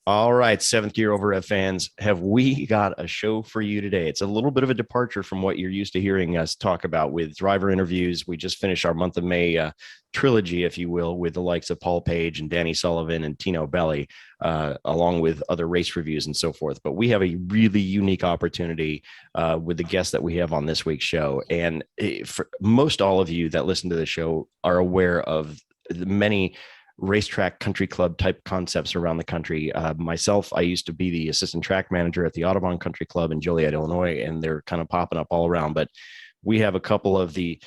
All right, seventh gear over fans, have we got a show for you today? It's a little bit of a departure from what you're used to hearing us talk about with driver interviews. We just finished our month of May trilogy, if you will, with the likes of Paul Page and Danny Sullivan and Tino Belli, along with other race reviews and so forth. But we have a really unique opportunity with the guests that we have on this week's show. And for most all of you that listen to the show are aware of the many racetrack country club type concepts around the country. Myself, I used to be the assistant track manager at the Audubon Country Club in Joliet, Illinois, and they're kind of popping up all around. But we have a couple of the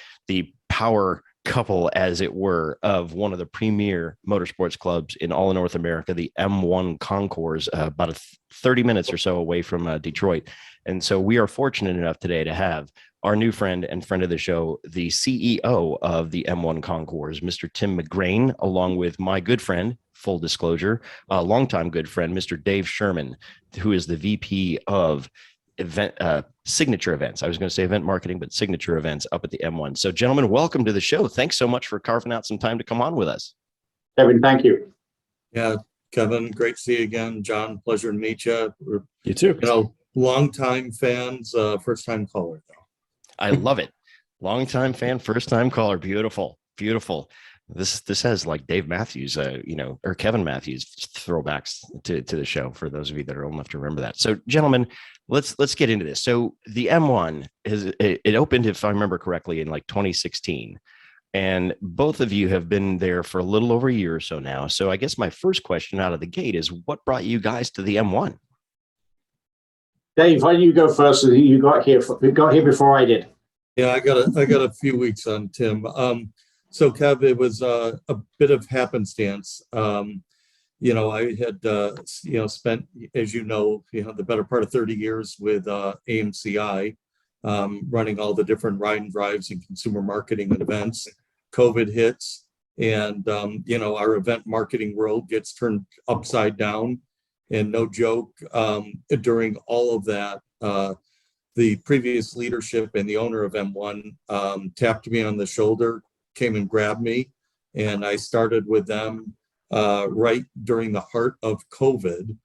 power couple, as it were, of one of the premier motorsports clubs in all of North America, the M1 Concourse, about 30 minutes or so away from Detroit. And so we are fortunate enough today to have our new friend and friend of the show, the CEO of the M1 Concourse, Mr. Tim McGrane, along with my good friend, full disclosure, a longtime good friend, Mr. Dave Sherman, who is the VP of event signature events. I was going to say event marketing, but signature events up at the M1. So, gentlemen, welcome to the show. Thanks so much for carving out some time to come on with us. Kevin, thank you. Yeah, Kevin, great to see you again. John, pleasure to meet you. You too. Longtime fans, first time caller though. I love it. Longtime fan, first time caller. Beautiful, beautiful. This has like Dave Matthews, or Kevin Matthews throwbacks to the show for those of you that are old enough to remember that. So, gentlemen, let's get into this. So, the M1 it opened, if I remember correctly, in like 2016, and both of you have been there for a little over a year or so now. So, I guess my first question out of the gate is, what brought you guys to the M1? Dave, why don't you go first? You got here before I did. Yeah, I got a few weeks on Tim. So Kev, it was a bit of happenstance. I had spent, as the better part of 30 years with AMCI, running all the different ride and drives and consumer marketing and events. COVID hits, and our event marketing world gets turned upside down. And no joke, during all of that, the previous leadership and the owner of M1 tapped me on the shoulder, came and grabbed me, and I started with them right during the heart of COVID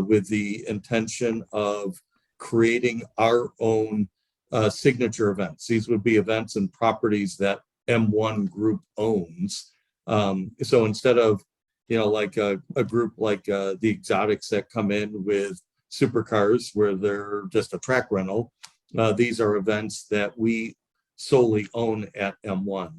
with the intention of creating our own signature events. These would be events and properties that M1 Group owns. So instead of like a group like the Exotics that come in with supercars where they're just a track rental, these are events that we solely own at M1.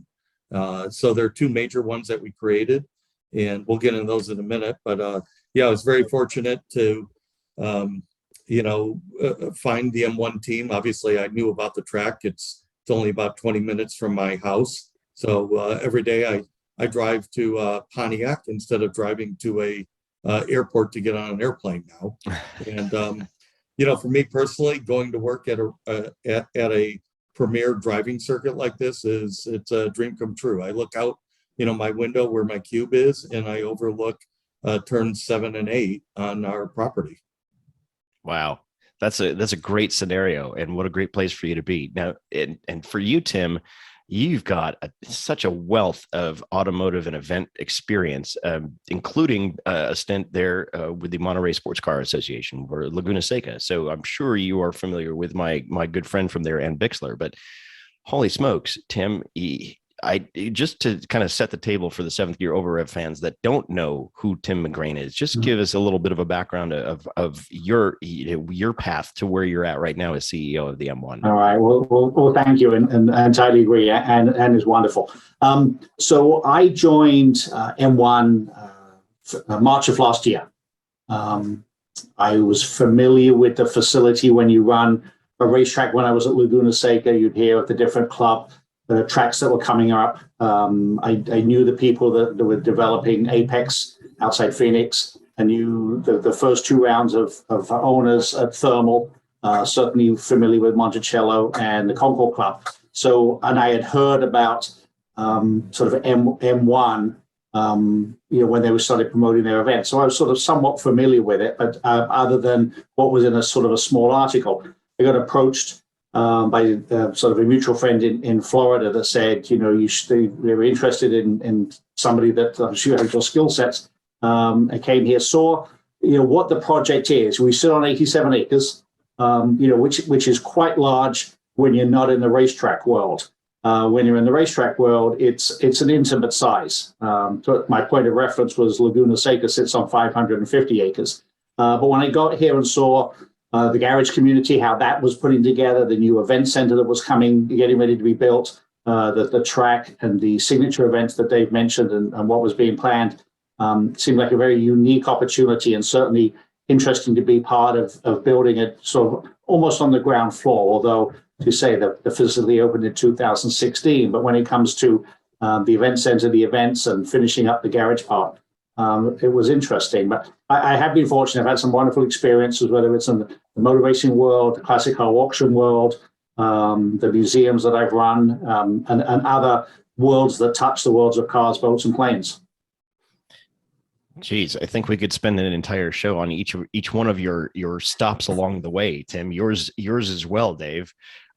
So there are two major ones that we created, and we'll get into those in a minute. But I was very fortunate to, find the M1 team. Obviously, I knew about the track. It's only about 20 minutes from my house. So every day I drive to Pontiac instead of driving to a airport to get on an airplane now. And for me personally, going to work at a premier driving circuit like this it's a dream come true. I look out, my window where my cube is, and I overlook turns 7 and 8 on our property. Wow. That's a great scenario, and what a great place for you to be. Now, and for you, Tim, you've got such a wealth of automotive and event experience, including a stint there with the Monterey Sports Car Association or Laguna Seca. So I'm sure you are familiar with my good friend from there, Ann Bixler. But holy smokes, Tim, I just to kind of set the table for the seventh gear over fans that don't know who Tim McGrane is, just give us a little bit of a background of your path to where you're at right now as CEO of the M1. All right. Well, thank you, and I entirely agree, and it's wonderful. So I joined M1 March of last year. I was familiar with the facility. When you run a racetrack, when I was at Laguna Seca, you'd hear at the different club the tracks that were coming up. I knew the people that were developing Apex outside Phoenix. I knew the first two rounds of owners at Thermal, certainly familiar with Monticello and the Concourse Club. So, and I had heard about sort of M1, when they were started promoting their events. So I was sort of somewhat familiar with it, but other than what was in a sort of a small article, I got approached by sort of a mutual friend in Florida that said, they were interested in somebody that I'm sure had your skill sets. I came here, saw what the project is. We sit on 87 acres, which is quite large when you're not in the racetrack world. When you're in the racetrack world, it's an intimate size. So my point of reference was Laguna Seca sits on 550 acres. But when I got here and saw the garage community, how that was putting together, the new event center that was getting ready to be built, the track and the signature events that Dave mentioned and what was being planned, seemed like a very unique opportunity, and certainly interesting to be part of building it sort of almost on the ground floor, although to say that the facility opened in 2016, but when it comes to the event center, the events, and finishing up the garage part, it was interesting. But I have been fortunate. I've had some wonderful experiences, whether it's in the motor racing world, the classic car auction world, the museums that I've run, and other worlds that touch the worlds of cars, boats, and planes. Geez, I think we could spend an entire show on each one of your stops along the way, Tim. Yours as well, Dave.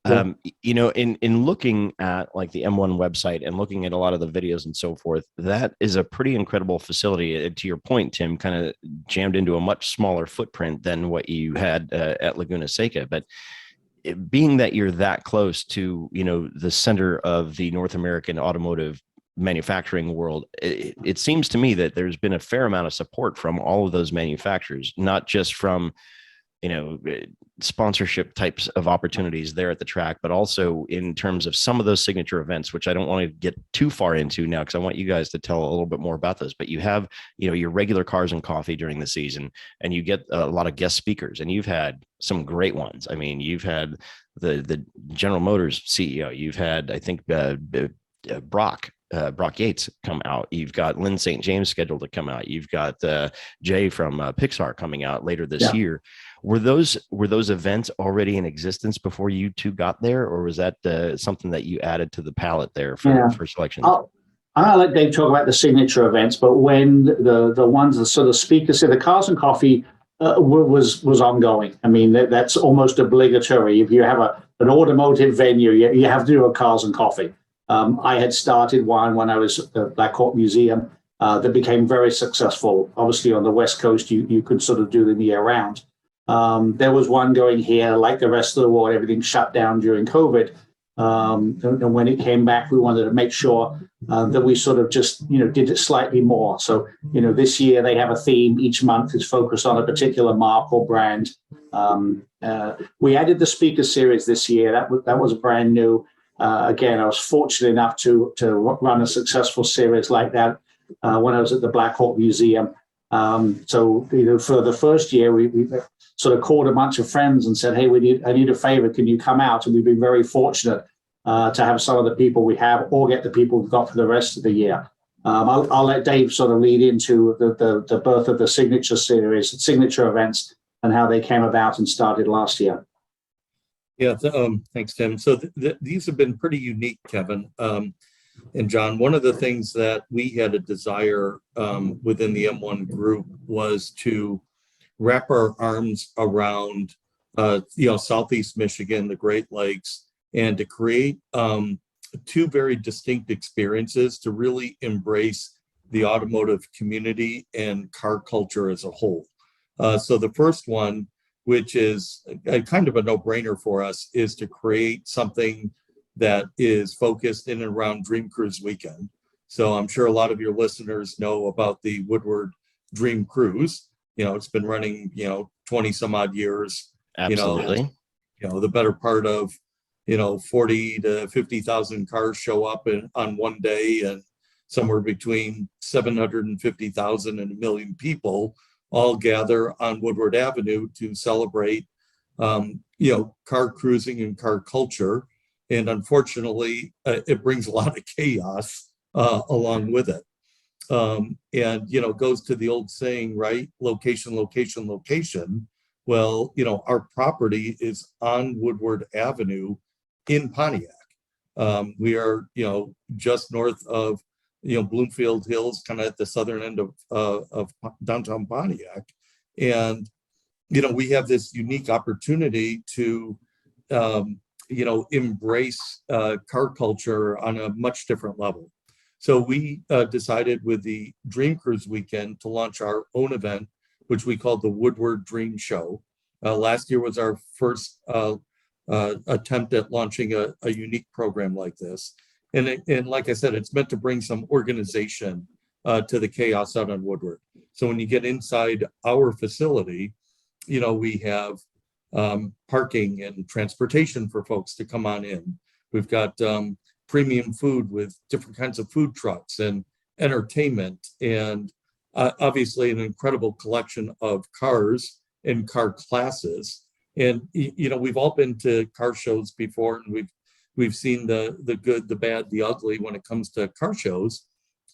Yeah. In looking at like the M1 website and looking at a lot of the videos and so forth, that is a pretty incredible facility. To your point, Tim, kind of jammed into a much smaller footprint than what you had at Laguna Seca. But being that you're that close to, the center of the North American automotive manufacturing world, it seems to me that there's been a fair amount of support from all of those manufacturers, not just from sponsorship types of opportunities there at the track, but also in terms of some of those signature events, which I don't want to get too far into now because I want you guys to tell a little bit more about those. But you have your regular cars and coffee during the season, and you get a lot of guest speakers, and you've had some great ones. I mean, you've had the General Motors CEO, you've had, I think, Brock Yates come out. You've got Lynn St. James scheduled to come out. You've got Jay from Pixar coming out later this year. Were those events already in existence before you two got there, or was that something that you added to the palette there for selection? I'll let Dave talk about the signature events, but when the ones that sort of speakers, the Cars and Coffee was ongoing. I mean, that's almost obligatory. If you have an automotive venue, you have to do a Cars and Coffee. I had started one when I was at the Black Hawk Museum that became very successful. Obviously, on the West Coast, you could sort of do them year round. There was one going here, like the rest of the world, everything shut down during COVID. And when it came back, we wanted to make sure that we sort of just, did it slightly more. So, this year they have a theme. Each month is focused on a particular mark or brand. We added the speaker series this year. That was brand new. Again, I was fortunate enough to run a successful series like that when I was at the Black Hawk Museum. So, for the first year, we sort of called a bunch of friends and said, hey, I need a favor. Can you come out? And we've been very fortunate to have some of the people we have or get the people we've got for the rest of the year. I'll let Dave sort of lead into the birth of the signature series, signature events, and how they came about and started last year. Yeah, thanks, Tim. So these have been pretty unique, Kevin and John. One of the things that we had a desire within the M1 group was to wrap our arms around, Southeast Michigan, the Great Lakes, and to create two very distinct experiences to really embrace the automotive community and car culture as a whole. So the first one, which is kind of a no-brainer for us, is to create something that is focused in and around Dream Cruise Weekend. So I'm sure a lot of your listeners know about the Woodward Dream Cruise. It's been running, 20 some odd years. Absolutely. The better part of, 40 to 50,000 cars show up on one day, and somewhere between 750,000 and 1 million people all gather on Woodward Avenue to celebrate, car cruising and car culture. And unfortunately, it brings a lot of chaos along with it. And goes to the old saying, right? Location, location, location. Well, our property is on Woodward Avenue in Pontiac. We are, just north of, Bloomfield Hills, kind of at the southern end of downtown Pontiac. And, we have this unique opportunity to, embrace car culture on a much different level. So we decided with the Dream Cruise Weekend to launch our own event which we called the Woodward Dream Show. Last year was our first attempt at launching a unique program like this. And like I said, it's meant to bring some organization to the chaos out on Woodward. So when you get inside our facility, we have parking and transportation for folks to come on in. We've got premium food with different kinds of food trucks and entertainment, and obviously an incredible collection of cars and car classes. And we've all been to car shows before, and we've seen the good, the bad, the ugly when it comes to car shows.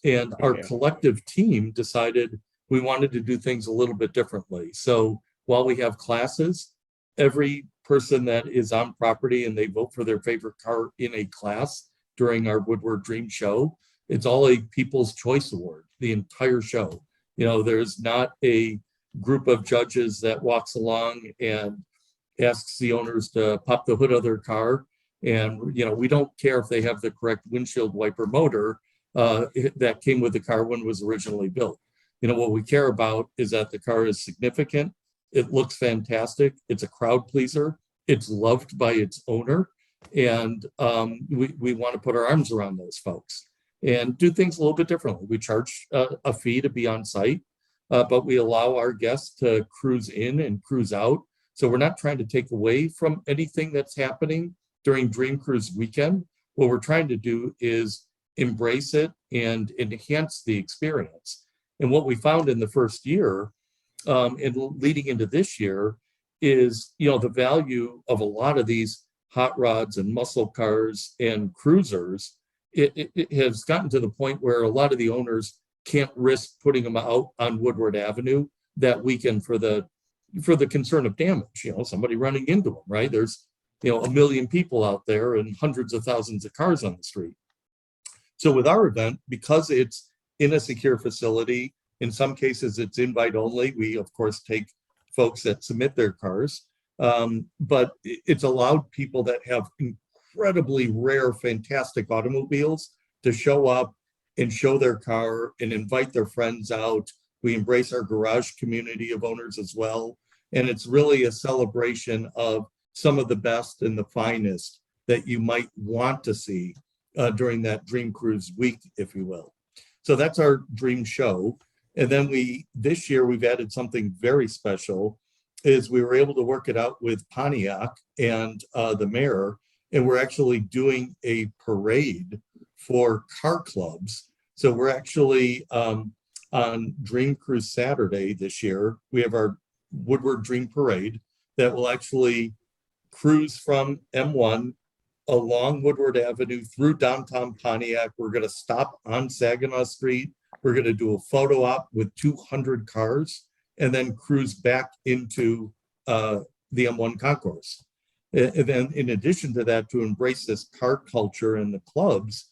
And our collective team decided we wanted to do things a little bit differently. So while we have classes, every person that is on property and they vote for their favorite car in a class during our Woodward Dream Show, it's all a People's Choice Award, the entire show. There's not a group of judges that walks along and asks the owners to pop the hood of their car. And, we don't care if they have the correct windshield wiper motor that came with the car when it was originally built. What we care about is that the car is significant. It looks fantastic. It's a crowd pleaser. It's loved by its owner. And we want to put our arms around those folks and do things a little bit differently. We charge a fee to be on site, but we allow our guests to cruise in and cruise out. So we're not trying to take away from anything that's happening during Dream Cruise weekend. What we're trying to do is embrace it and enhance the experience. And what we found in the first year and leading into this year is, the value of a lot of these hot rods and muscle cars and cruisers. It has gotten to the point where a lot of the owners can't risk putting them out on Woodward Avenue that weekend for the concern of damage, somebody running into them, right? There's, a million people out there and hundreds of thousands of cars on the street. So with our event, because it's in a secure facility, in some cases it's invite only. We of course take folks that submit their cars, but it's allowed people that have incredibly rare, fantastic automobiles to show up and show their car and invite their friends out. We embrace our garage community of owners as well. And it's really a celebration of some of the best and the finest that you might want to see during that Dream Cruise week, if you will. So that's our Dream Show. And then this year we've added something very special, is we were able to work it out with Pontiac and the mayor, and we're actually doing a parade for car clubs. So we're actually on Dream Cruise Saturday this year, we have our Woodward Dream Parade that will actually cruise from M1 along Woodward Avenue through downtown Pontiac. We're going to stop on Saginaw Street. We're going to do a photo op with 200 cars and then cruise back into the M1 Concourse. And then in addition to that, to embrace this car culture and the clubs,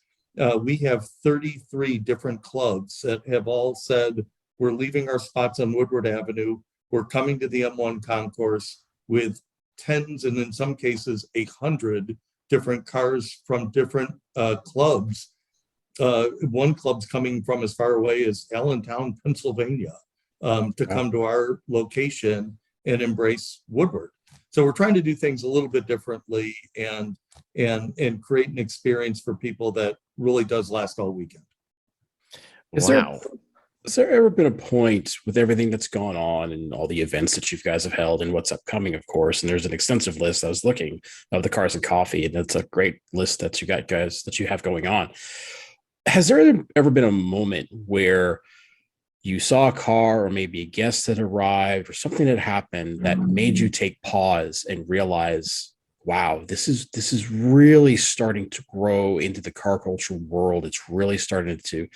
we have 33 different clubs that have all said, we're leaving our spots on Woodward Avenue. We're coming to the M1 Concourse with tens and in some cases 100 different cars from different clubs. One club's coming from as far away as Allentown, Pennsylvania, to come to our location and embrace Woodward. So we're trying to do things a little bit differently and create an experience for people that really does last all weekend. Has there ever been a point with everything that's gone on and all the events that you guys have held and what's upcoming, of course, and there's an extensive list I was looking of the cars and coffee, and it's a great list that you got, guys, that you have going on. Has there ever been a moment where you saw a car or maybe a guest that arrived or something that happened that made you take pause and realize, wow, this is really starting to grow into the car culture world. It's really starting to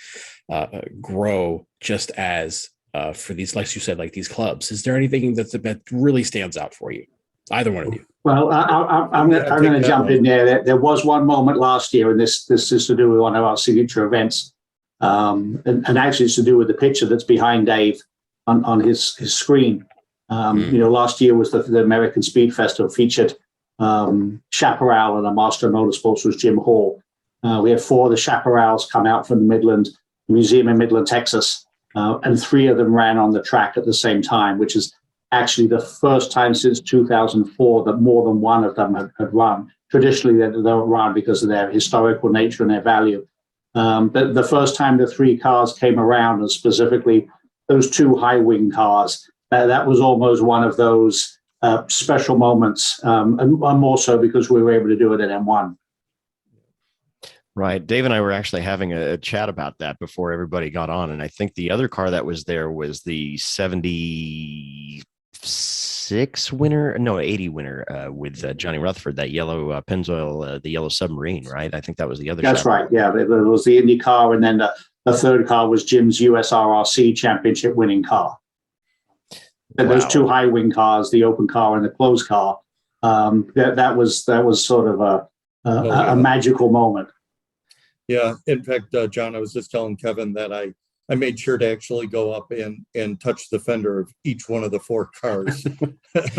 grow just as for these, like you said, like these clubs. Is there anything that really stands out for you? Either one of you. Well, I'm going to jump in there. There was one moment last year, and this is to do with one of our signature events. And actually it's to do with the picture that's behind Dave on his screen. Last year was the American Speed Festival, featured Chaparral, and a master of motorsports was Jim Hall. We had 4 of the Chaparrals come out from the Museum in Midland, Texas, and 3 of them ran on the track at the same time, which is actually the first time since 2004 that more than one of them had run. Traditionally, they don't run because of their historical nature and their value. But the first time the 3 cars came around, and specifically those 2 high wing cars, that was almost one of those special moments, and more so because we were able to do it at M1. Right. Dave and I were actually having a chat about that before everybody got on. And I think the other car that was there was the 76 winner, no, 80 winner with Johnny Rutherford, that yellow Pennzoil, the yellow submarine, right? I think that was the other. That's right. Yeah. There was the Indy car. And then the third car was Jim's USRRC championship winning car. And Wow. those 2 high wing cars, the open car and the closed car, that was sort of a magical moment. Yeah, in fact, John, I was just telling Kevin that I made sure to actually go up and touch the fender of each one of the 4 cars.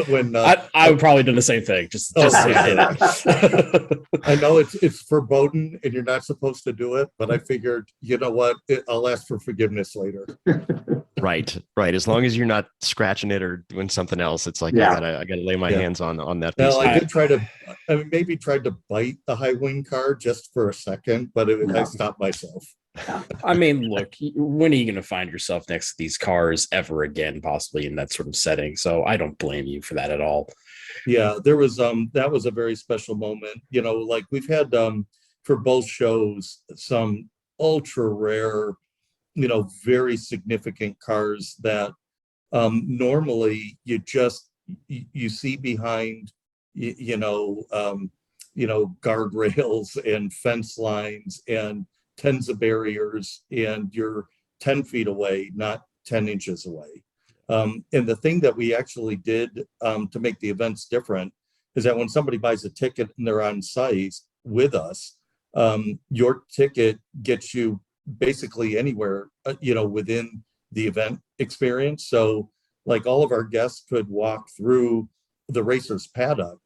When I would probably do the same thing. Just say I did it. I know it's verboten and you're not supposed to do it, but I figured, you know what, I'll ask for forgiveness later. Right. As long as you're not scratching it or doing something else, it's like, Yeah. I gotta lay my hands on that piece. Well, I did try to, maybe tried to bite the high wing car just for a second, but I stopped myself. I mean, look, when are you going to find yourself next to these cars ever again, possibly in that sort of setting? So I don't blame you for that at all. Yeah, there was that was a very special moment. You know, like we've had for both shows some ultra rare, you know, very significant cars that normally you see behind guardrails and fence lines and tens of barriers, and you're 10 feet away, not 10 inches away. And the thing that we actually did to make the events different is that when somebody buys a ticket and they're on site with us, your ticket gets you basically anywhere, within the event experience. So like all of our guests could walk through the racer's paddock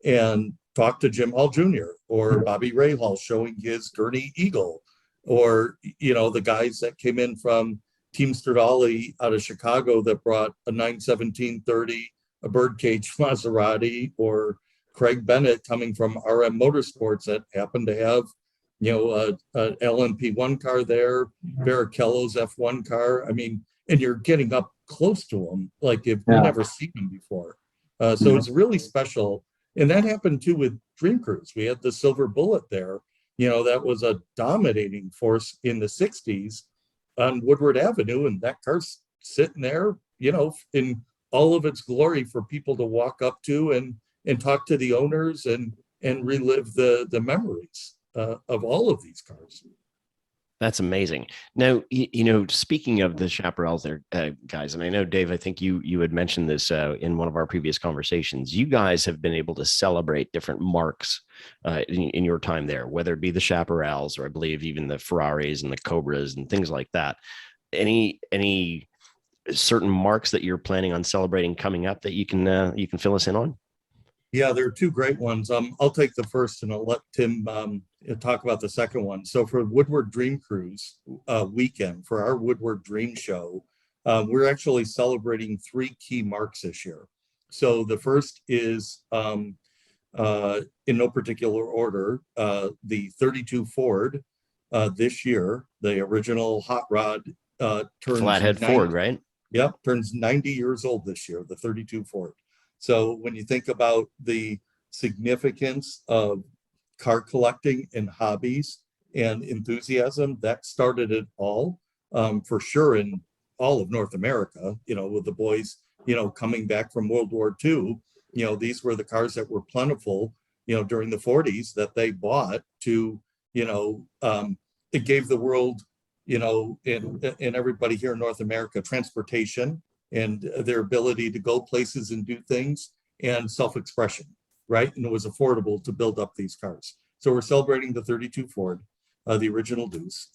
and talk to Jim Hall Jr. or Bobby Rahal showing his Gurney Eagle, or, the guys that came in from Team Stradale out of Chicago that brought a 91730, a birdcage Maserati, or Craig Bennett coming from RM Motorsports that happened to have, a LMP1 car there, Barrichello's F1 car. I mean, and you're getting up close to them like you've never seen them before. So it's really special. And that happened too with Dream Cruise. We had the Silver Bullet there, that was a dominating force in the 60s on Woodward Avenue. And that car's sitting there, in all of its glory for people to walk up to and talk to the owners and relive the memories of all of these cars. That's amazing. Now, speaking of the chaparrals there, guys, and I know, Dave, I think you had mentioned this in one of our previous conversations. You guys have been able to celebrate different marks in your time there, whether it be the chaparrals or I believe even the Ferraris and the Cobras and things like that. Any certain marks that you're planning on celebrating coming up that you can fill us in on? Yeah, there are 2 great ones. I'll take the first and I'll let Tim talk about the second one. So for Woodward Dream Cruise weekend, for our Woodward Dream Show, we're actually celebrating 3 key marks this year. So the first is, in no particular order, the 32 Ford this year, the original hot rod turns Flathead 90, Ford, right? Yep, turns 90 years old this year, the 32 Ford. So when you think about the significance of car collecting and hobbies and enthusiasm, that started it all, for sure, in all of North America, with the boys, coming back from World War II, these were the cars that were plentiful, during the 40s that they bought to, it gave the world, and everybody here in North America, transportation and their ability to go places and do things and self-expression, right? And it was affordable to build up these cars. So we're celebrating the 32 Ford, the original Deuce.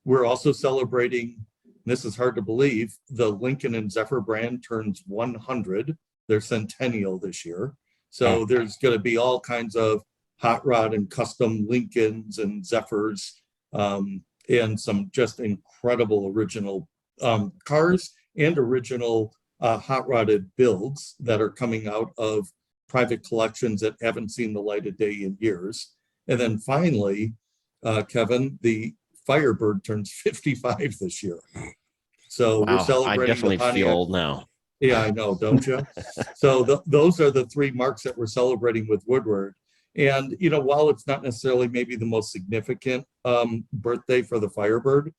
We're also celebrating, this is hard to believe, the Lincoln and Zephyr brand turns 100, their centennial this year. So there's going to be all kinds of hot rod and custom Lincolns and Zephyrs, and some just incredible original cars and original hot rodded builds that are coming out of private collections that haven't seen the light of day in years. And then finally, Kevin, the Firebird turns 55 this year. So we're Wow, I celebrating definitely the feel Pontiac. old now. Yeah, I know, don't you? So those are the three marks that we're celebrating with Woodward. And, you know, while it's not necessarily maybe the most significant birthday for the Firebird,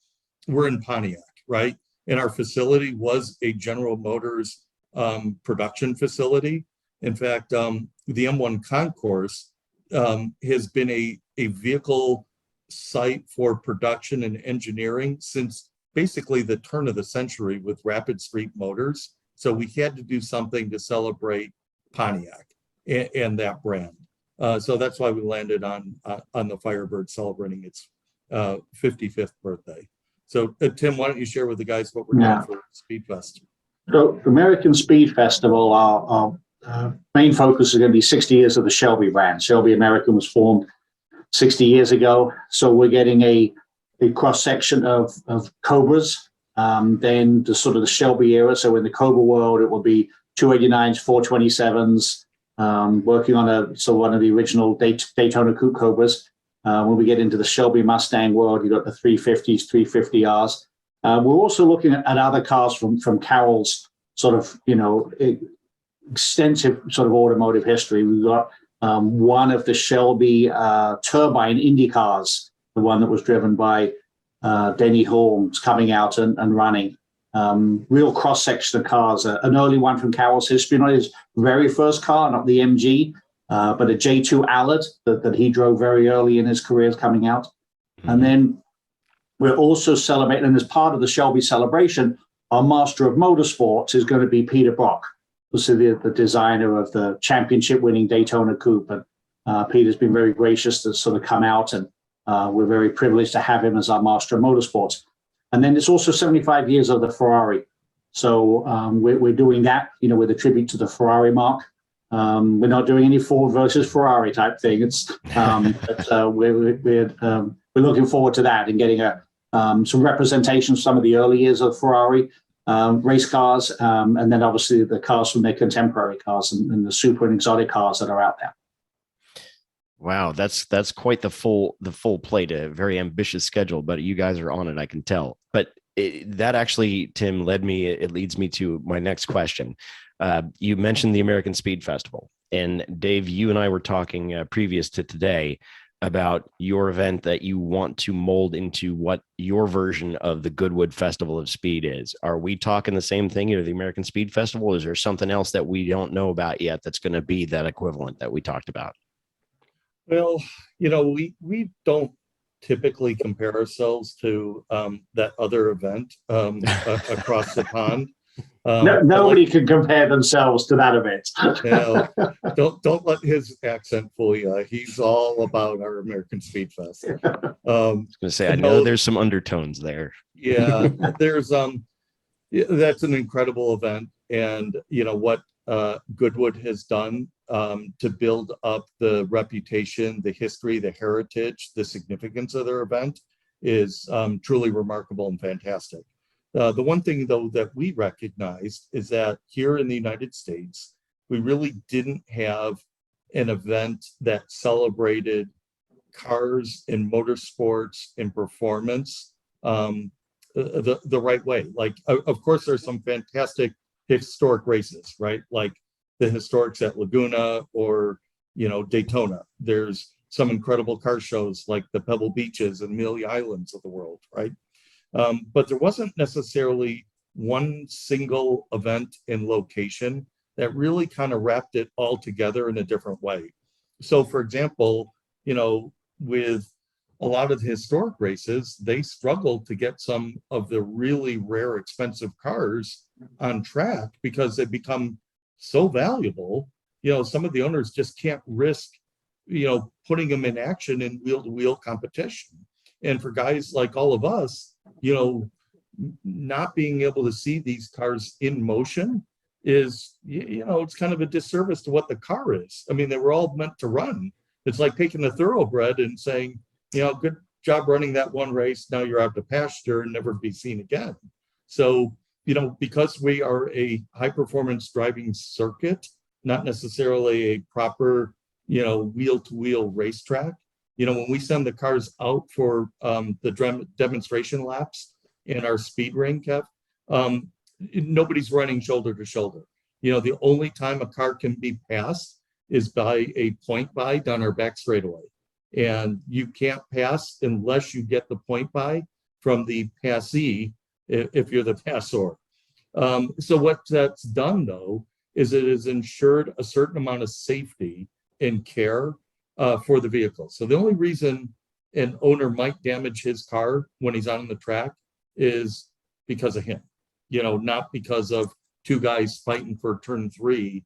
we're in Pontiac, right? And our facility was a General Motors production facility. In fact, the M1 Concourse has been a vehicle site for production and engineering since basically the turn of the century with Rapid Street Motors. So we had to do something to celebrate Pontiac and that brand. So that's why we landed on the Firebird celebrating its 55th birthday. So Tim, why don't you share with the guys what we're doing for Speed Fest? So American Speed Festival, our main focus is going to be 60 years of the Shelby brand. Shelby American was formed 60 years ago. So we're getting a cross-section of Cobras, then the sort of the Shelby era. So in the Cobra world, it will be 289s, 427s, working on one of the original Daytona Coupe Cobras. When we get into the Shelby Mustang world, you've got the 350s, 350Rs. We're also looking at other cars from Carroll's sort of, extensive sort of automotive history. We've got one of the Shelby turbine Indy cars, the one that was driven by Denny Holmes, coming out and running. Real cross-section of cars. An early one from Carroll's history, not his very first car, not the MG, but a J2 Allard that he drove very early in his career coming out. Mm-hmm. And then we're also celebrating, and as part of the Shelby celebration, our master of motorsports is going to be Peter Brock, who's the designer of the championship-winning Daytona Coupe. And Peter's been very gracious to sort of come out, and we're very privileged to have him as our master of motorsports. And then it's also 75 years of the Ferrari. So we're doing that, with a tribute to the Ferrari mark. We're not doing any Ford versus Ferrari type thing. It's but we're looking forward to that and getting some representation of some of the early years of Ferrari race cars, and then obviously the cars from their contemporary cars and the super and exotic cars that are out there. Wow, that's quite the full plate, a very ambitious schedule, but you guys are on it, I can tell. But that actually, Tim, it leads me to my next question. You mentioned the American Speed Festival, and Dave, you and I were talking previous to today about your event that you want to mold into what your version of the Goodwood Festival of Speed is. Are we talking the same thing, the American Speed Festival? Or is there something else that we don't know about yet that's going to be that equivalent that we talked about? Well, we don't typically compare ourselves to that other event across the pond. Nobody can compare themselves to that event. Don't let his accent fool you. He's all about our American Speed Fest. I was going to say, I know there's some undertones there. Yeah, there's that's an incredible event, and what Goodwood has done to build up the reputation, the history, the heritage, the significance of their event is truly remarkable and fantastic. The one thing, though, that we recognized is that here in the United States, we really didn't have an event that celebrated cars and motorsports and performance the right way. Like, of course, there's some fantastic historic races, right? Like the historics at Laguna or, Daytona. There's some incredible car shows like the Pebble Beaches and Amelia Islands of the world, right? But there wasn't necessarily one single event and location that really kind of wrapped it all together in a different way. So, for example, with a lot of the historic races, they struggled to get some of the really rare, expensive cars on track because they become so valuable. Some of the owners just can't risk, putting them in action in wheel-to-wheel competition. And for guys like all of us, not being able to see these cars in motion is, it's kind of a disservice to what the car is. I mean, they were all meant to run. It's like taking a thoroughbred and saying, good job running that one race. Now you're out to pasture and never be seen again. So, because we are a high performance driving circuit, not necessarily a proper, wheel to wheel racetrack, when we send the cars out for the demonstration laps in our speed ring, Kev, nobody's running shoulder to shoulder. The only time a car can be passed is by a point by down our back straightaway. And you can't pass unless you get the point by from the passee if you're the passor. So what that's done, though, is it has ensured a certain amount of safety and care for the vehicle. So the only reason an owner might damage his car when he's on the track is because of him, not because of two guys fighting for turn 3,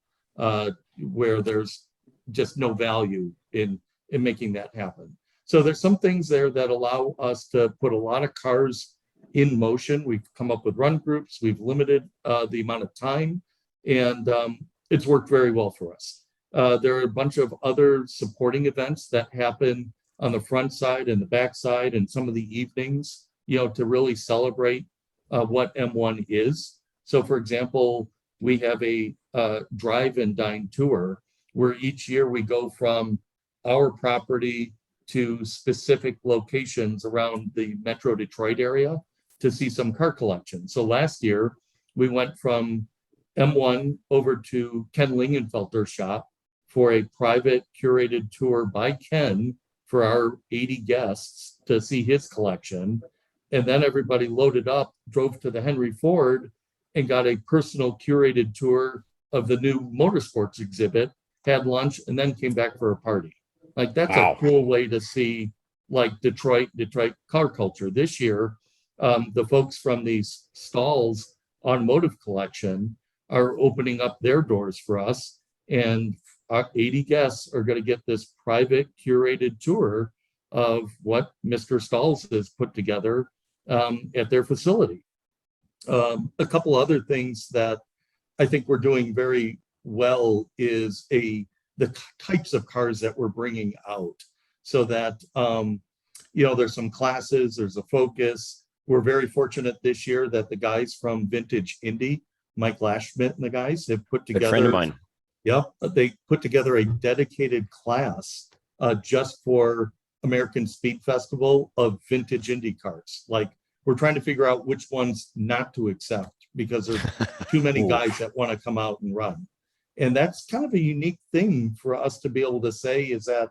where there's just no value in making that happen. So there's some things there that allow us to put a lot of cars in motion. We've come up with run groups. We've limited the amount of time, and it's worked very well for us. There are a bunch of other supporting events that happen on the front side and the back side and some of the evenings, to really celebrate what M1 is. So for example, we have a drive and dine tour where each year we go from our property to specific locations around the Metro Detroit area to see some car collection. So last year we went from M1 over to Ken Lingenfelter's shop for a private curated tour by Ken for our 80 guests to see his collection. And then everybody loaded up, drove to the Henry Ford and got a personal curated tour of the new motorsports exhibit, had lunch, and then came back for a party. Like that's Wow. A cool way to see like Detroit car culture. This year, the folks from these Stalls automotive collection are opening up their doors for us, and our 80 guests are going to get this private curated tour of what Mr. Stalls has put together at their facility. A couple other things that I think we're doing very well is the types of cars that we're bringing out, so that there's some classes, there's a focus. We're very fortunate this year that the guys from Vintage Indy, Mike Lashmit and the guys, have put together. A friend of mine. Yep, they put together a dedicated class just for American Speed Festival of vintage Indy cars. Like, we're trying to figure out which ones not to accept because there's too many guys that want to come out and run. And that's kind of a unique thing for us to be able to say, is that,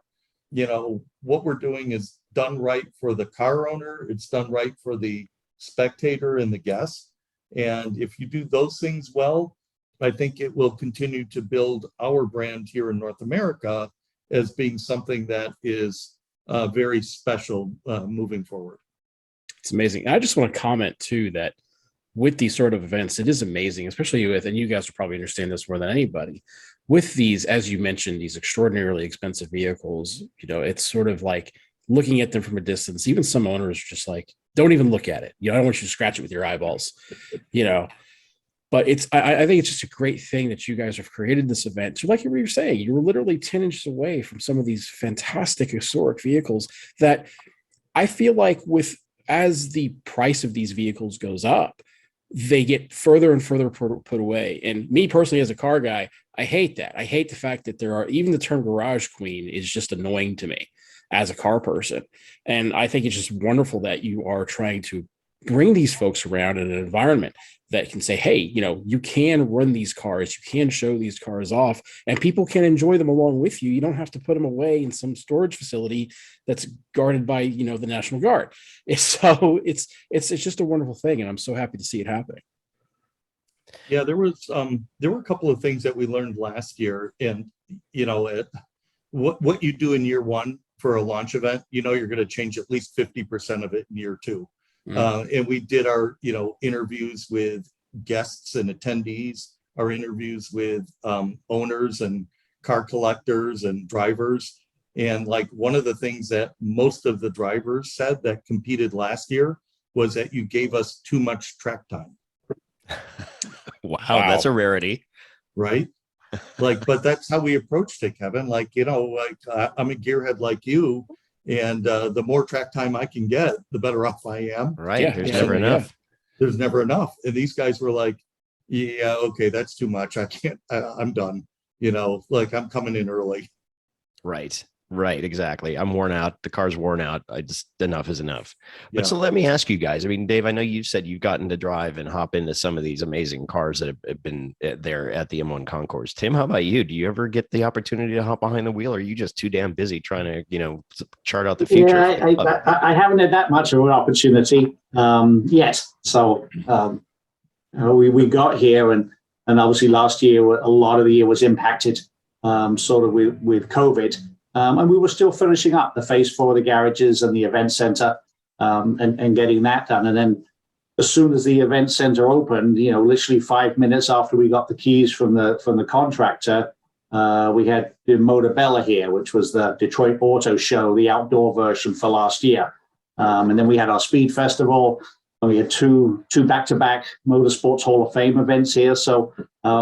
what we're doing is done right for the car owner, it's done right for the spectator and the guest. And if you do those things well, I think it will continue to build our brand here in North America as being something that is very special moving forward. It's amazing. I just want to comment too that with these sort of events, it is amazing, especially with, and you guys will probably understand this more than anybody, with these, as you mentioned, these extraordinarily expensive vehicles, it's sort of like looking at them from a distance. Even some owners are just like, don't even look at it. I don't want you to scratch it with your eyeballs, But I think it's just a great thing that you guys have created this event. So like you were saying, you were literally 10 inches away from some of these fantastic historic vehicles that I feel like as the price of these vehicles goes up, they get further and further put away. And me personally, as a car guy, I hate that. I hate the fact that even the term garage queen is just annoying to me as a car person. And I think it's just wonderful that you are trying to bring these folks around in an environment that can say, hey, you can run these cars, you can show these cars off, and people can enjoy them along with you. You don't have to put them away in some storage facility that's guarded by, the National Guard. So it's just a wonderful thing, and I'm so happy to see it happening. Yeah, there were a couple of things that we learned last year, and what you do in year one for a launch event, you're going to change at least 50% of it in year two. And we did our, interviews with guests and attendees, our interviews with owners and car collectors and drivers. And like one of the things that most of the drivers said that competed last year was that you gave us too much track time. Wow, that's a rarity. Right? But that's how we approached it, Kevin. I'm a gearhead like you. And the more track time I can get, the better off I am. Right. There's never enough. there's never enough. And these guys were like, yeah, okay, that's too much. I can't, I'm done. Like I'm coming in early. Right. Right. Exactly. I'm worn out. The car's worn out. I just, enough is enough. But Yeah. so let me ask you guys. I mean, Dave, I know you said you've gotten to drive and hop into some of these amazing cars that have been there at the M1 Concourse. Tim, how about you? Do you ever get the opportunity to hop behind the wheel? Or are you just too damn busy trying to, chart out the future? Yeah, I haven't had that much of an opportunity yet. So we got here, and obviously last year a lot of the year was impacted sort of with COVID. And we were still finishing up the phase 4 of the garages and the event center and getting that done. And then as soon as the event center opened, literally 5 minutes after we got the keys from the contractor, we had the Motorbella here, which was the Detroit Auto Show, the outdoor version for last year. And then we had our Speed Festival, and we had two back-to-back Motorsports Hall of Fame events here. So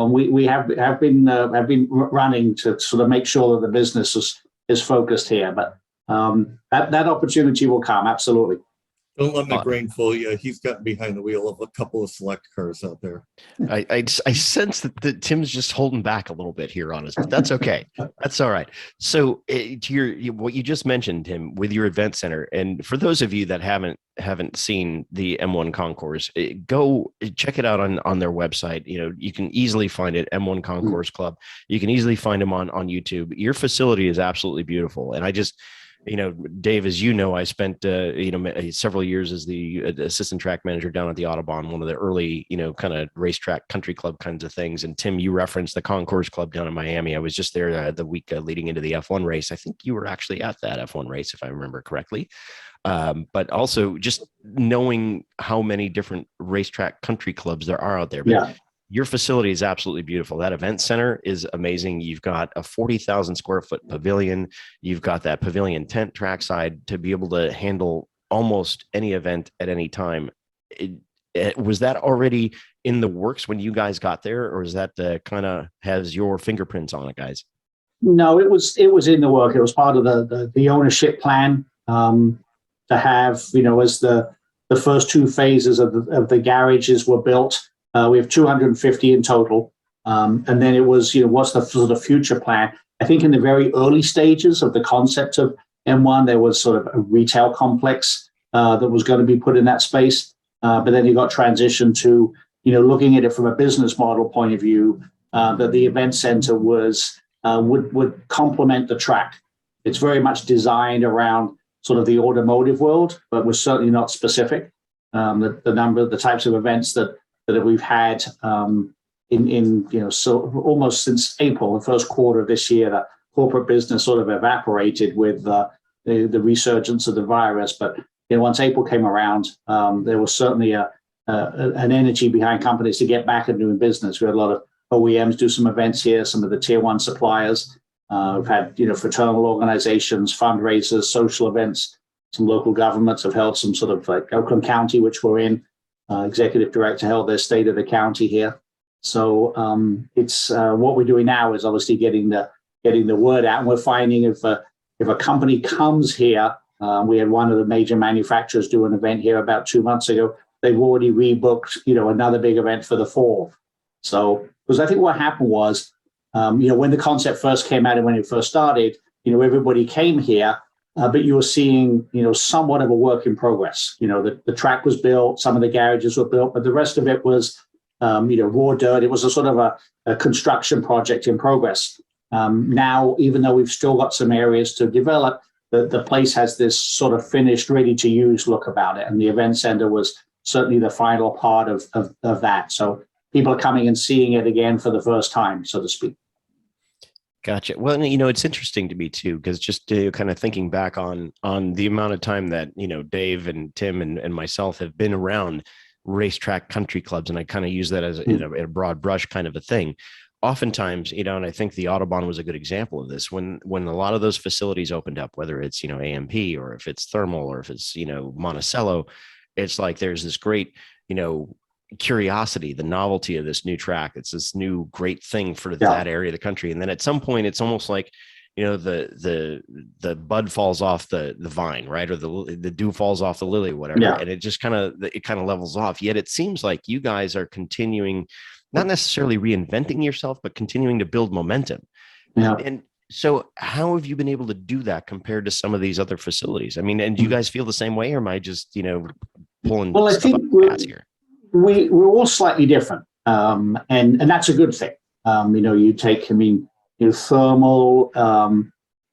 we have been running to sort of make sure that the business is focused here, but that opportunity will come. Absolutely. Don't let McGrane fool you. He's gotten behind the wheel of a couple of select cars out there. I sense that Tim's just holding back a little bit here on us, but that's okay. That's all right. So to what you just mentioned, Tim, with your event center, and for those of you that haven't seen the M1 Concourse, go check it out on their website. You can easily find it, M1 Concourse Club. You can easily find them on YouTube. Your facility is absolutely beautiful, and I just, Dave, as you know, I spent, several years as the assistant track manager down at the Autobahn, one of the early, kind of racetrack country club kinds of things. And Tim, you referenced the Concourse Club down in Miami. I was just there the week leading into the F1 race. I think you were actually at that F1 race, if I remember correctly. But also just knowing how many different racetrack country clubs there are out there. But Yeah. Your facility is absolutely beautiful. That event center is amazing. You've got a 40,000 square foot pavilion. You've got that pavilion tent trackside to be able to handle almost any event at any time. Was that already in the works when you guys got there, or is that kind of has your fingerprints on it, guys? No, it was in the work. It was part of the ownership plan to have, as the first two phases of the garages were built. We have 250 in total. And then it was, what's the sort of future plan? I think in the very early stages of the concept of M1, there was sort of a retail complex that was going to be put in that space. But then you got transitioned to, looking at it from a business model point of view, that the event center would complement the track. It's very much designed around sort of the automotive world, but was certainly not specific. The types of events that we've had so almost since April, the first quarter of this year, that corporate business sort of evaporated with the resurgence of the virus. But once April came around, there was certainly an energy behind companies to get back and doing business. We had a lot of OEMs do some events here, some of the tier one suppliers. We've had fraternal organizations, fundraisers, social events. Some local governments have held some sort of like Oakland County, which we're in. Executive director held their state of the county here. So it's what we're doing now is obviously getting the word out. And we're finding if a company comes here, we had one of the major manufacturers do an event here about 2 months ago. They've already rebooked, another big event for the fall. So because I think what happened was, when the concept first came out and when it first started, everybody came here. But you were seeing, somewhat of a work in progress. The track was built, some of the garages were built, but the rest of it was, raw dirt. It was a sort of a construction project in progress. Now, even though we've still got some areas to develop, the place has this sort of finished, ready to use look about it. And the event center was certainly the final part of that. So people are coming and seeing it again for the first time, so to speak. Gotcha. Well, it's interesting to me too, because just kind of thinking back on the amount of time that, Dave and Tim and myself have been around racetrack country clubs, and I kind of use that as a broad brush kind of a thing. Oftentimes, and I think the Autobahn was a good example of this, when a lot of those facilities opened up, whether it's, AMP or if it's thermal or if it's, Monticello, it's like there's this great, curiosity, the novelty of this new track. It's this new great thing for that area of the country. And then at some point, it's almost like, the bud falls off the vine, right? Or the dew falls off the lily, whatever. Yeah. And it kind of levels off. Yet it seems like you guys are continuing, not necessarily reinventing yourself, but continuing to build momentum. Yeah. And so how have you been able to do that compared to some of these other facilities? I mean, and do you guys feel the same way, or am I just, pulling Well, I stuff think up the ass here? we're all slightly different, and that's a good thing. You take, thermal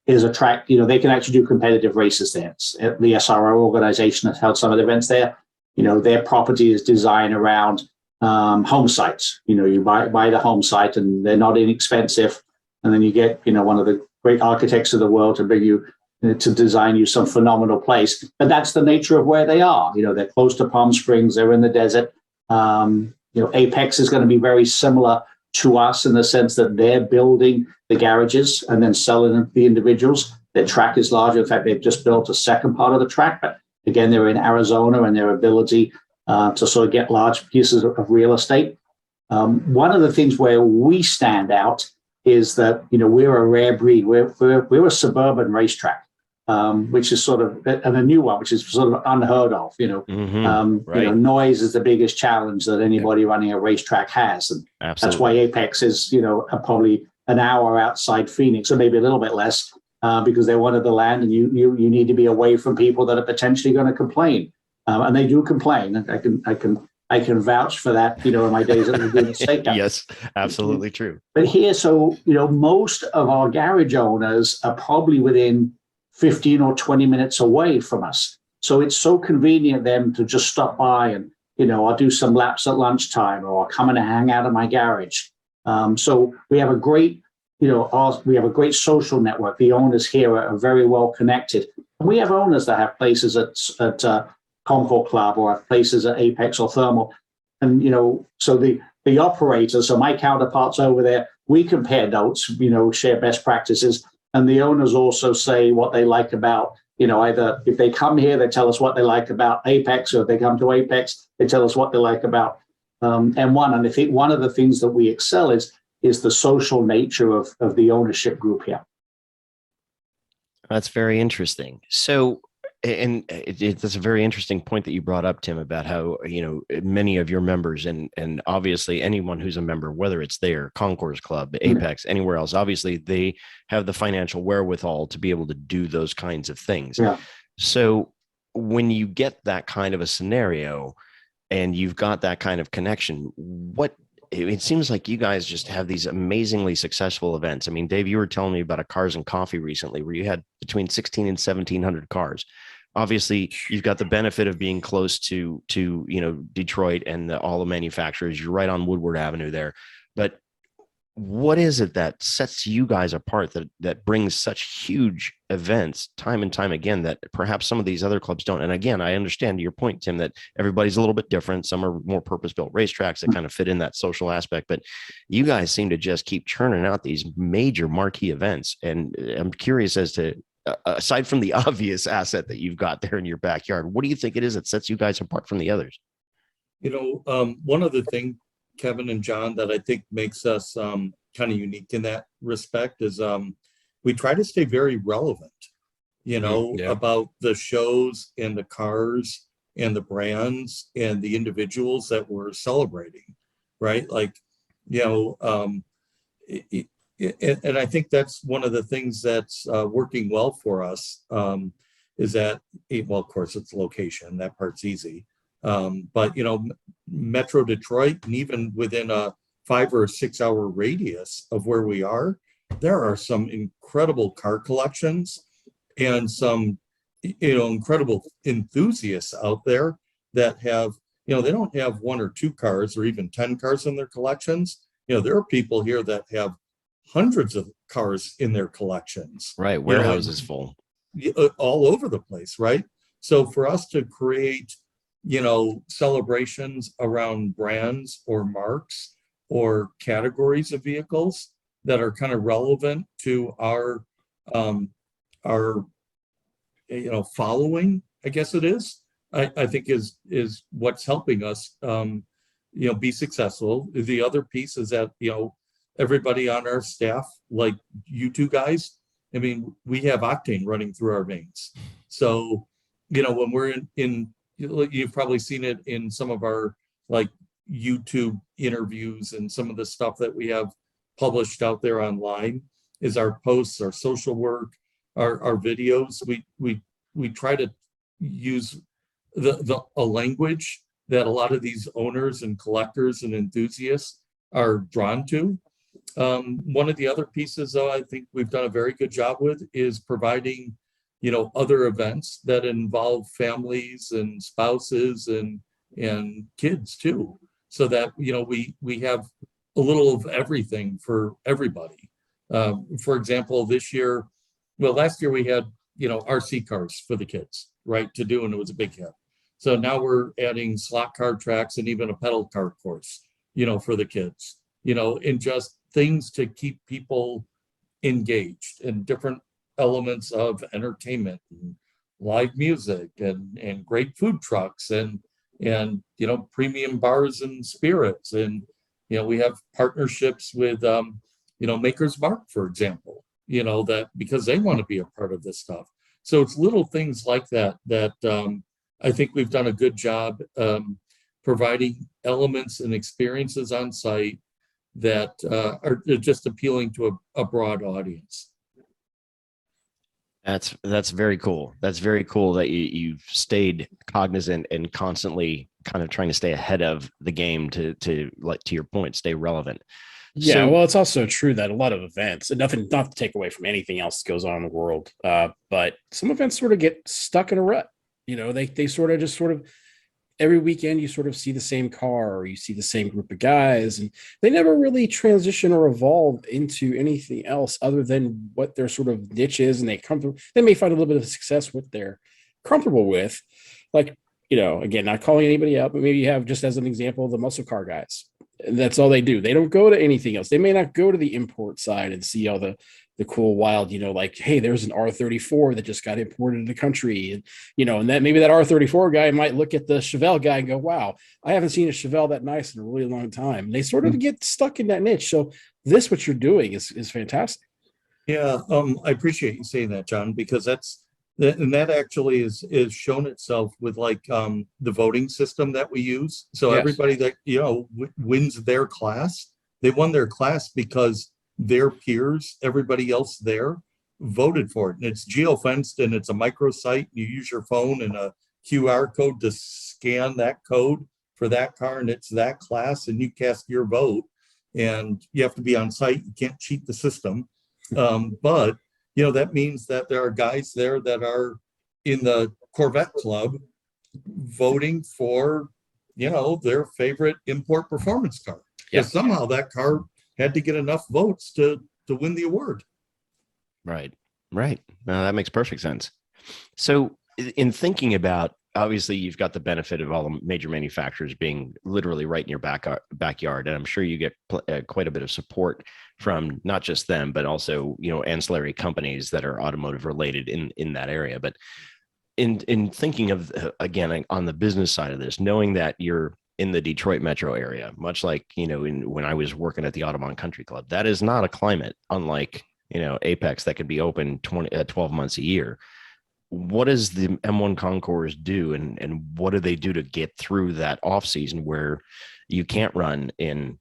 is a track. They can actually do competitive races there. The SRO organization has held some of the events there. Their property is designed around home sites. You buy the home site, and they're not inexpensive. And then you get, one of the great architects of the world to bring you, to design you some phenomenal place. But that's the nature of where they are. They're close to Palm Springs. They're in the desert. Apex is going to be very similar to us in the sense that they're building the garages and then selling the individuals. Their track is larger. In fact, they've just built a second part of the track. But again, they're in Arizona, and their ability to sort of get large pieces of real estate. One of the things where we stand out is that, we're a rare breed. We're a suburban racetrack, which is sort of, and a new one, which is sort of unheard of. Right. Noise is the biggest challenge that anybody running a racetrack has, and Absolutely. that's why Apex is, probably an hour outside Phoenix, or maybe a little bit less, because they wanted the land, and you need to be away from people that are potentially going to complain, and they do complain. I can vouch for that, in my days at Laguna Seca. Yes, absolutely true. But here, so, most of our garage owners are probably within 15 or 20 minutes away from us. So it's so convenient them to just stop by and, I'll do some laps at lunchtime, or I'll come and hang out in my garage. So we have a great, we have a great social network. The owners here are very well connected. We have owners that have places at Concourse Club, or have places at Apex or Thermal. And, so the operators, so my counterparts over there, we compare notes, share best practices. And the owners also say what they like about, either if they come here, they tell us what they like about Apex, or if they come to Apex, they tell us what they like about M1. And I think one of the things that we excel is the social nature of the ownership group here. That's very interesting. So, and that's a very interesting point that you brought up, Tim, about how, many of your members, and obviously anyone who's a member, whether it's their Concourse Club, Apex, anywhere else, obviously they have the financial wherewithal to be able to do those kinds of things. Yeah. So when you get that kind of a scenario and you've got that kind of connection, it seems like you guys just have these amazingly successful events. I mean, Dave, you were telling me about a Cars and Coffee recently where you had between 16 and 1,700 cars. Obviously, you've got the benefit of being close to Detroit and all the manufacturers. You're right on Woodward Avenue there. But what is it that sets you guys apart that brings such huge events time and time again that perhaps some of these other clubs don't? And again, I understand your point, Tim, that everybody's a little bit different. Some are more purpose-built racetracks that kind of fit in that social aspect, but you guys seem to just keep churning out these major marquee events. And I'm curious as to, aside from the obvious asset that you've got there in your backyard, what do you think it is that sets you guys apart from the others? One other thing, Kevin and John, that I think makes us kind of unique in that respect is we try to stay very relevant, about the shows and the cars and the brands and the individuals that we're celebrating, right? Like, and I think that's one of the things that's working well for us, is that, well, of course, it's location. That part's easy. But, Metro Detroit, and even within a 5 or 6 hour radius of where we are, there are some incredible car collections and some, incredible enthusiasts out there that have, they don't have 1 or 2 cars or even 10 cars in their collections. There are people here that have hundreds of cars in their collections. Right. Warehouses full. All over the place. Right. So for us to create, celebrations around brands or marks or categories of vehicles that are kind of relevant to our following, I guess it is, I think is what's helping us, be successful. The other piece is that, everybody on our staff, like you two guys, I mean, we have octane running through our veins. So, when we're you've probably seen it in some of our like YouTube interviews and some of the stuff that we have published out there online is our posts, our social work, our videos. We try to use a language that a lot of these owners and collectors and enthusiasts are drawn to. One of the other pieces, though, I think we've done a very good job with is providing, other events that involve families and spouses and kids too, so that we have a little of everything for everybody. For example, last year we had RC cars for the kids, right, to do, and it was a big hit. So now we're adding slot car tracks and even a pedal car course, for the kids, and just things to keep people engaged in different elements of entertainment and live music and great food trucks and premium bars and spirits. And we have partnerships with Maker's Mark, for example, that because they want to be a part of this stuff. So it's little things like that I think we've done a good job providing elements and experiences on site that are just appealing to a broad audience. That's very cool. That's very cool that you've stayed cognizant and constantly kind of trying to stay ahead of the game to like, to your point, stay relevant. Yeah, So, well, it's also true that a lot of events, and nothing, not to take away from anything else that goes on in the world, but some events sort of get stuck in a rut. They sort of every weekend you sort of see the same car or you see the same group of guys, and they never really transition or evolve into anything else other than what their sort of niche is, and they may find a little bit of success with they're comfortable with. Like, again, not calling anybody out, but maybe you have, just as an example, the muscle car guys. And that's all they do. They don't go to anything else. They may not go to the import side and see all the cool wild, like, hey, there's an R34 that just got imported in the country. And, and that maybe that R34 guy might look at the Chevelle guy and go, wow, I haven't seen a Chevelle that nice in a really long time. And they sort of get stuck in that niche. So what you're doing is fantastic. Yeah, I appreciate you saying that, John, because that actually is shown itself with like the voting system that we use. So Yes. Everybody that wins their class, they won their class because their peers, everybody else there, voted for it. And it's geofenced and it's a microsite. You use your phone and a QR code to scan that code for that car, and it's that class, and you cast your vote. And you have to be on site. You can't cheat the system. But that means that there are guys there that are in the Corvette Club voting for, their favorite import performance car. Yeah. Because somehow that car had to get enough votes to win the award. right. No, that makes perfect sense. So in thinking about, obviously you've got the benefit of all the major manufacturers being literally right in your backyard. And I'm sure you get quite a bit of support from not just them, but also, ancillary companies that are automotive related in that area. But in thinking of, again, on the business side of this, knowing that you're in the Detroit metro area, much like, when I was working at the Audubon Country Club, that is not a climate unlike, Apex that could be open 12 months a year. What does the M1 Concourse do, and what do they do to get through that off season where you can't run in,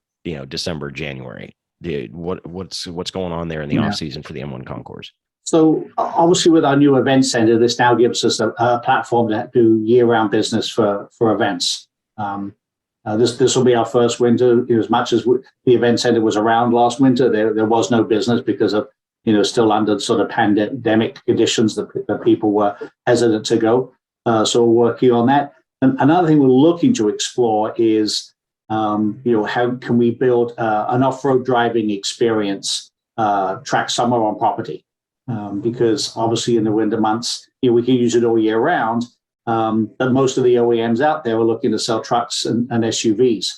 December, January? What's going on there in the off season for the M1 Concourse? So obviously with our new event center, this now gives us a platform to do year-round business for events. This will be our first winter. As much as the event center was around last winter, there was no business because of still under sort of pandemic conditions that people were hesitant to go. So we're working on that. And another thing we're looking to explore is how can we build an off-road driving experience track somewhere on property. Because obviously in the winter months, we can use it all year round. But most of the OEMs out there are looking to sell trucks and SUVs.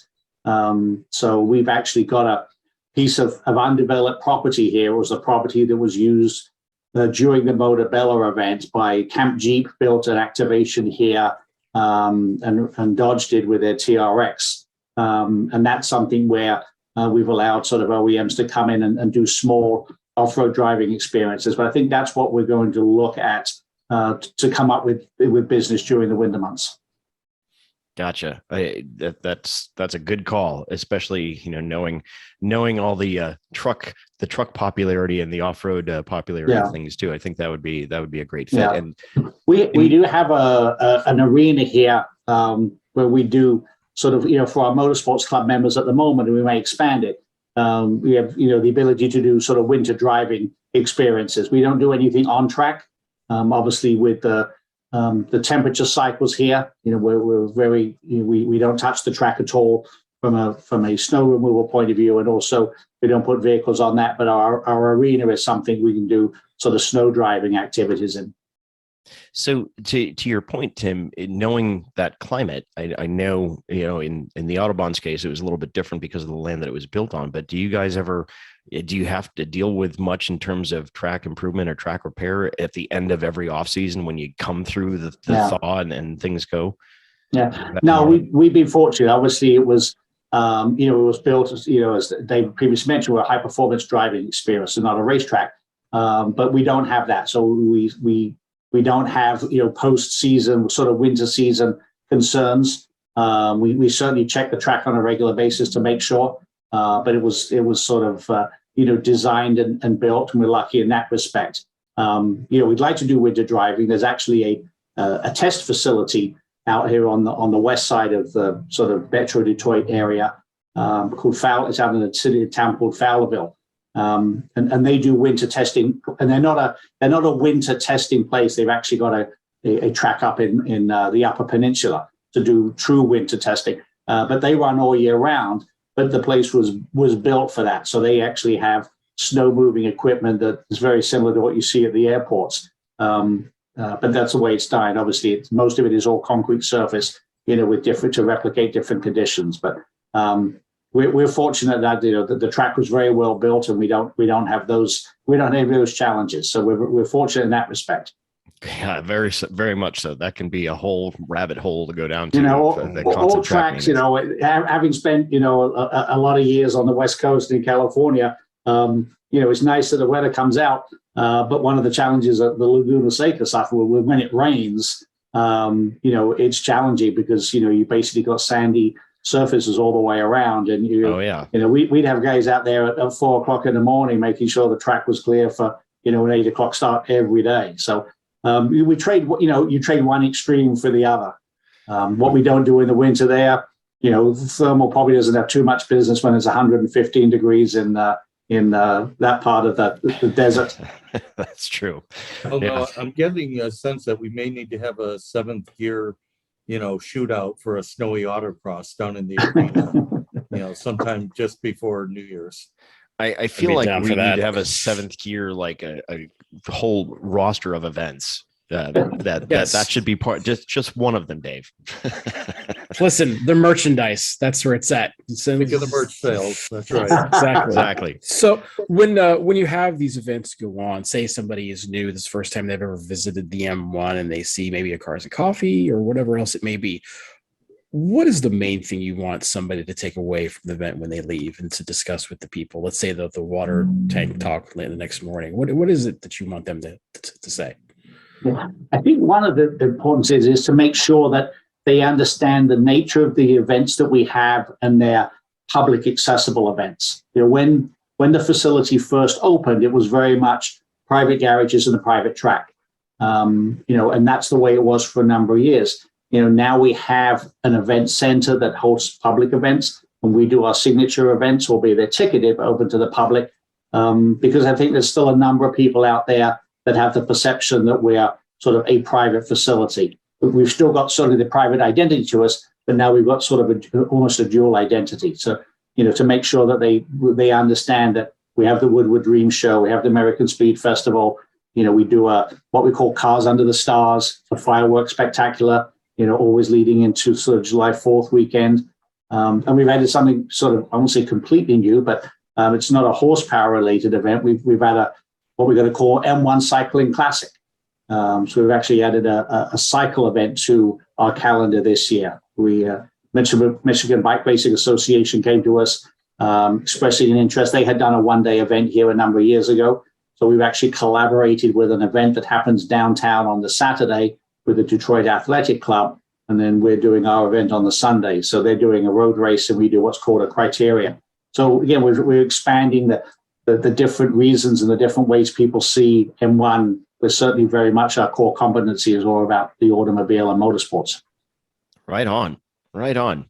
So we've actually got a piece of undeveloped property here. It was a property that was used during the Motorbella event by Camp Jeep, built an activation here, and Dodge did with their TRX. And that's something where we've allowed sort of OEMs to come in and do small off-road driving experiences. But I think that's what we're going to look at to come up with business during the winter months. Gotcha. That's a good call, especially knowing all the truck popularity and the off-road popularity of things too. I think that would be a great fit. Yeah. And we do have an arena here where we do sort of for our motorsports club members at the moment, and we may expand it. We have the ability to do sort of winter driving experiences. We don't do anything on track, obviously with the temperature cycles here, we're very, we don't touch the track at all from a snow removal point of view. And also we don't put vehicles on that, but our arena is something we can do sort of snow driving activities in. So to your point, Tim, knowing that climate, I know, in the Autobahn's case, it was a little bit different because of the land that it was built on, but do you have to deal with much in terms of track improvement or track repair at the end of every off season when you come through the thaw and things go? Yeah, no, we've been fortunate. Obviously it was, it was built as, as Dave previously mentioned, we're a high performance driving experience and not a racetrack. But we don't have that. So we don't have, post-season, sort of winter season concerns. We certainly check the track on a regular basis to make sure, but it was sort of, designed and built, and we're lucky in that respect. We'd like to do winter driving. There's actually a test facility out here on the west side of the sort of Metro Detroit area called Fowler. It's out in a city, a town called Fowlerville. And they do winter testing, and they're not a winter testing place. They've actually got a track up in the Upper Peninsula to do true winter testing. But they run all year round. But the place was built for that, so they actually have snow moving equipment that is very similar to what you see at the airports. But that's the way it's done. Obviously, most of it is all concrete surface, with to replicate different conditions. But we're fortunate that the track was very well built, and we don't have those challenges. So we're fortunate in that respect. Yeah, very, very much so. That can be a whole rabbit hole to go down to. All tracks, having spent, a lot of years on the West Coast in California, it's nice that the weather comes out. But one of the challenges that the Laguna Seca suffer when it rains, it's challenging because, you basically got sandy surfaces all the way around. And, we'd have guys out there at 4:00 in the morning, making sure the track was clear for, an 8 o'clock start every day. So, we trade, you trade one extreme for the other. What we don't do in the winter there, thermal probably doesn't have too much business when it's 115 degrees in that part of the desert. That's true. Although I'm getting a sense that we may need to have a seventh gear, shootout for a snowy autocross down in the arena, sometime just before New Year's. I feel like we need to have a seventh gear, like a whole roster of events. That should be just one of them, Dave. Listen, the merchandise, that's where it's at. Think of the merch sales. That's right. Exactly. So when you have these events go on, say somebody is new, this is the first time they've ever visited the M1, and they see maybe a Cars and Coffee or whatever else it may be, what is the main thing you want somebody to take away from the event when they leave and to discuss with the people? Let's say the water tank talk the next morning. What is it that you want them to say? Yeah. I think one of the important things is to make sure that they understand the nature of the events that we have and their public accessible events. When the facility first opened, it was very much private garages and a private track. And that's the way it was for a number of years. Now we have an event center that hosts public events, and we do our signature events, albeit they're ticketed, but open to the public. Because I think there's still a number of people out there that have the perception that we are sort of a private facility. We've still got sort of the private identity to us, but now we've got sort of almost a dual identity. So, to make sure that they understand that we have the Woodward Dream Show, we have the American Speed Festival, we do what we call Cars Under the Stars, a fireworks spectacular, always leading into sort of July 4th weekend. And we've added something sort of, I won't say completely new, but it's not a horsepower related event. We've had what we're going to call M1 Cycling Classic. So we've actually added a cycle event to our calendar this year. We Michigan Bike Racing Association came to us expressing an interest. They had done a one-day event here a number of years ago. So we've actually collaborated with an event that happens downtown on the Saturday with the Detroit Athletic Club. And then we're doing our event on the Sunday. So they're doing a road race and we do what's called a criteria. So again, we're expanding the different reasons and the different ways people see M1. But certainly very much our core competency is all about the automobile and motorsports. Right on. Right on.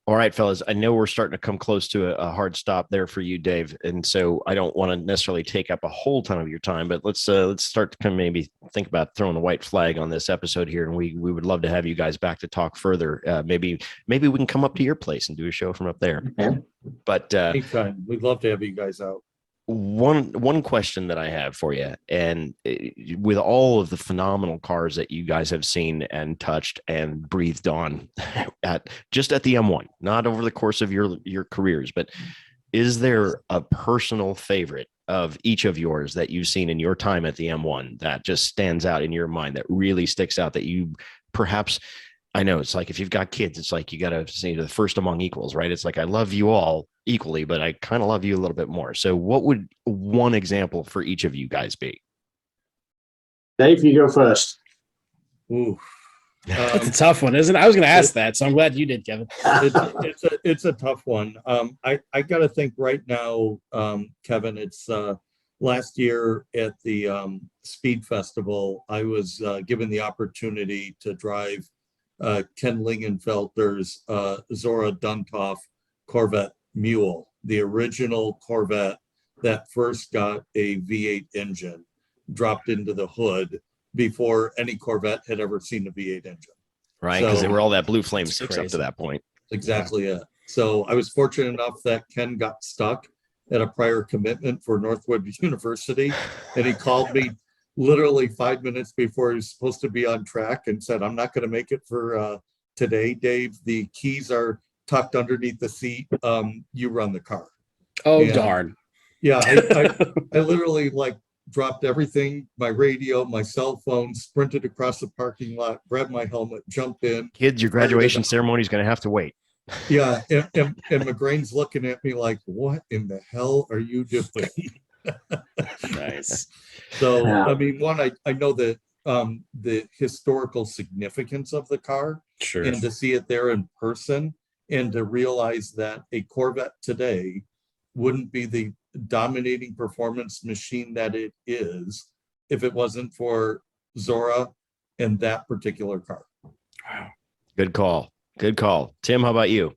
All right, fellas, I know we're starting to come close to a hard stop there for you, Dave. And so I don't want to necessarily take up a whole ton of your time, but let's start to kind of maybe think about throwing the white flag on this episode here. And we would love to have you guys back to talk further. Maybe we can come up to your place and do a show from up there. Okay. But anytime. We'd love to have you guys out. One question that I have for you, and with all of the phenomenal cars that you guys have seen and touched and breathed on at the M1, not over the course of your careers, but is there a personal favorite of each of yours that you've seen in your time at the M1 that just stands out in your mind, that really sticks out, that you perhaps, I know it's like if you've got kids, it's like you got to say the first among equals, right? It's like I love you all equally, but I kind of love you a little bit more. So what would one example for each of you guys be? Dave, you go first. Ooh. That's a tough one, isn't it? I was going to ask that, so I'm glad you did, Kevin. It's a tough one. I got to think right now, Kevin, it's last year at the Speed Festival, I was given the opportunity to drive Ken Lingenfelter's Zora Duntov Corvette Mule, the original Corvette that first got a V8 engine dropped into the hood before any Corvette had ever seen a V8 engine. Right, because they were all that Blue Flame That's 6 crazy. up to that point. Exactly it. So I was fortunate enough that Ken got stuck at a prior commitment for Northwood University, and he called me literally 5 minutes before he was supposed to be on track and said, "I'm not going to make it for today, Dave. The keys are tucked underneath the seat. You run the car." Oh, And, darn. yeah, I literally dropped everything, my radio, my cell phone, sprinted across the parking lot, grabbed my helmet, jumped in. Kids, your graduation ceremony is going to have to wait. Yeah, and McGrane's looking at me like, "What in the hell are you doing?" Nice. So, Yeah. I mean, I know that the historical significance of the car, Sure. and to see it there in person, and to realize that a Corvette today wouldn't be the dominating performance machine that it is if it wasn't for Zora and that particular car. Wow. Good call. Good call. Tim, how about you?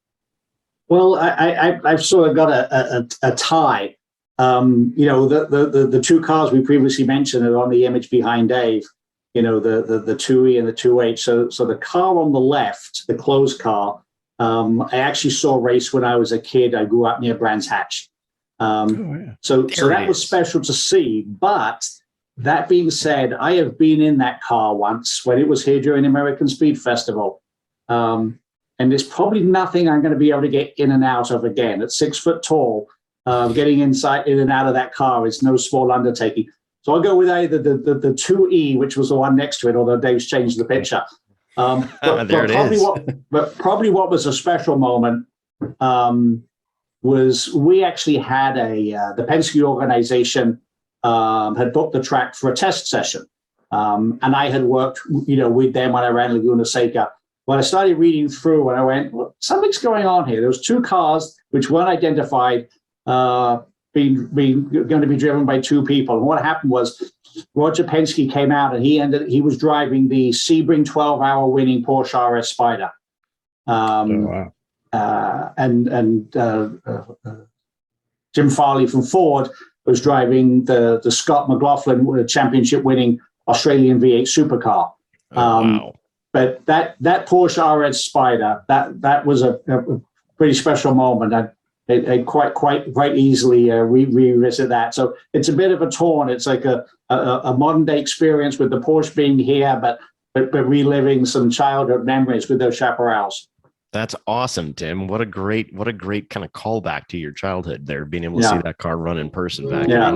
Well, I've sort of got a tie. The two cars we previously mentioned are on the image behind Dave. The 2E and the 2H. So the car on the left, the closed car, I actually saw race when I was a kid. I grew up near Brands Hatch. So that was special to see. But that being said, I have been in that car once when it was here during the American Speed Festival. And there's probably nothing I'm going to be able to get in and out of again. At 6 foot tall, getting in and out of that car is no small undertaking. So I'll go with either the 2E, which was the one next to it, although Dave's changed the picture. There it is. But probably what was a special moment was we actually had the Penske organization had booked the track for a test session. And I had worked, with them when I ran Laguna Seca. When I started reading through and I went, well, something's going on here. There was two cars which weren't identified being going to be driven by two people. And what happened was Roger Penske came out and he was driving the Sebring 12-hour winning Porsche RS Spider. Wow. And Jim Farley from Ford was driving the Scott McLaughlin championship winning Australian V8 supercar. Wow. But that Porsche RS Spider, that was a pretty special moment. I quite easily revisit that. So it's a bit of a torn. It's like a modern day experience with the Porsche being here, but reliving some childhood memories with those chaparrals. That's awesome, Tim. What a great kind of callback to your childhood there, being able to see that car run in person back. Yeah.